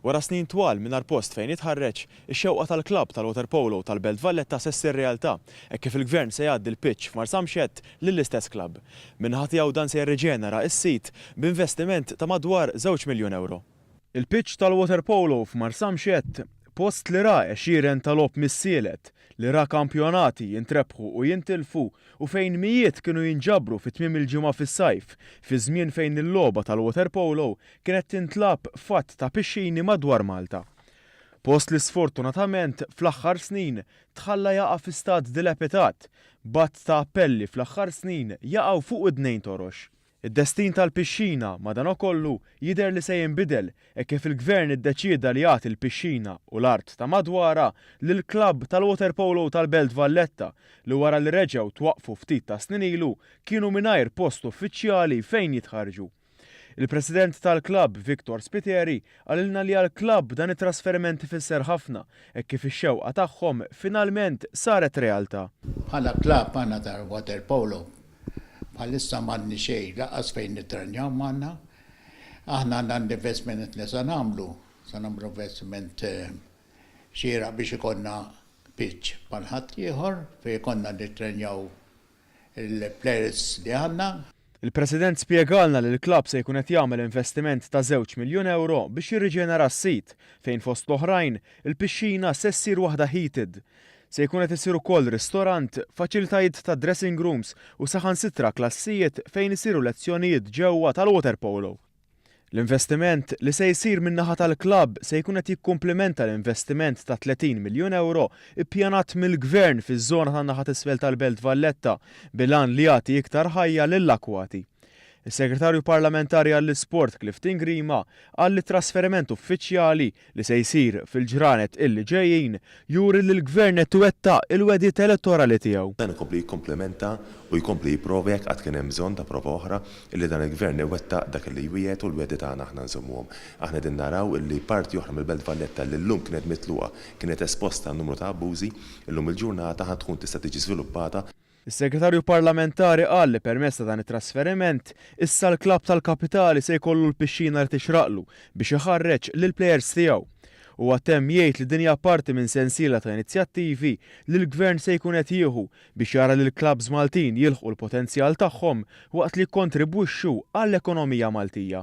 Wara snin twal mingħajr post fejn jitħarreġ, ix-xewqa tal-klabb tal-Water Polo tal-Belt Valletta se ssir realtà, hekk kif il-Gvern se jgħaddi l-pitch f'Marsamxett lill-istess klabb. Minħa tiegħu dan se jirriġenera s-sit b'investiment ta' madwar €2 miljun. Il-pitch tal-Water Polo f'Marsamxett post li ra għexieren tal-lob mis-sielet, li ra kampjonati jintrebħu u jintilfu u fejn mijiet kienu jinġabru fit tmiem il-ġimgħa fis-sajf, fi żmien fejn il-logħba tal-Water Polo kienet tintlab fatt ta' pixxini madwar Malta. Post li sfortunatament fl-aħħar snin tħalla jaqa' fi stat dilapidat, batt ta' appelli fl-aħħar snin jaqgħu fuq id-dnejn torox. Id-destin tal-pixxina madankollu jidher li se jinbidel hekk kif il-Gvern iddeċieda li jagħti l-pixxina u l-art ta' madwara lill-klabb tal-Water Polo tal-Belt Valletta li wara li reġgħu twaqqfu ftit ta' snin ilu kienu mingħajr post uffiċjali fejn jitħarġu. Il-President tal-klabb Viktor Spiteri għalilna li għall-klabb dan it-trasferiment ifisser ħafna hekk kif ix-xewqa tagħhom finalment saret realtà. Bħala klabb għandna tal-Water Polo bħalissa m'għandni xejn laqas fejn nitrenjaw m'għandna. Aħna għandna l-investment li se nagħmlu investment xieraq biex ikollna pitch bħal ħadd ieħor fejn ikollna nitrenjaw il-players li għandna. Il-President spjegalna li l-klabb se jkun qed jagħmel investiment ta' €2 miljun biex jirriġenera s-sit fejn fost l-oħrajn il-pixxina se ssir waħda heated. Se jkun qed isir ukoll ristorant, faċilitajiet ta' dressing rooms u saħansitra klassijiet fejn isiru lezzjonijiet ġewwa tal-Water Polo. L-investiment li se jsir min-naħa tal-klabb se jkun qed jikkumplimenta l-investiment ta' €30 miljun ippjanat mill-Gvern fiż-żona tan-naħa t'isfel tal-Belt Valletta bil-għan li jagħti iktar ħajja lill-akwati. Is-Segretarju Parlamentari għall-Isport Clifton Grima qal li trasferiment uffiċjali li se jsir fil-ġranet illi ġejjin juri li l-Gvern qed iwettaq il-wedjiet elettorali tiegħu. Dan ikompli jikkomplementa u jkompli jipprovi jekk qatt kien hemm bżonn ta' prova oħra illi dan il-Gvern iwettaq dak li jwiegħed u l-wedi tagħna aħna nżommuhom. Aħna din naraw illi parti oħra mill-Belt Valletta li llum kienet mitluqa kienet esposta n-numru ta' abbużi, illum il-ġurnata ħadd tkun tista' tiġi żviluppata. Is-Segretarju Parlamentari qal li permezz ta' dan it-trasferiment issa l-klabb tal-Kapitali se jkollu l-pixxina li tixraqlu biex iħarreġ lill-plejers tiegħu. U għattem jgħid li dinja parti minn sensiela ta' inizjattivi li l-Gvern se jkun qed jieħu biex jara li l-klabbs Maltin jilħqu l-potenzjal tagħhom waqt li jikkontribwixxu għall-ekonomija Maltija.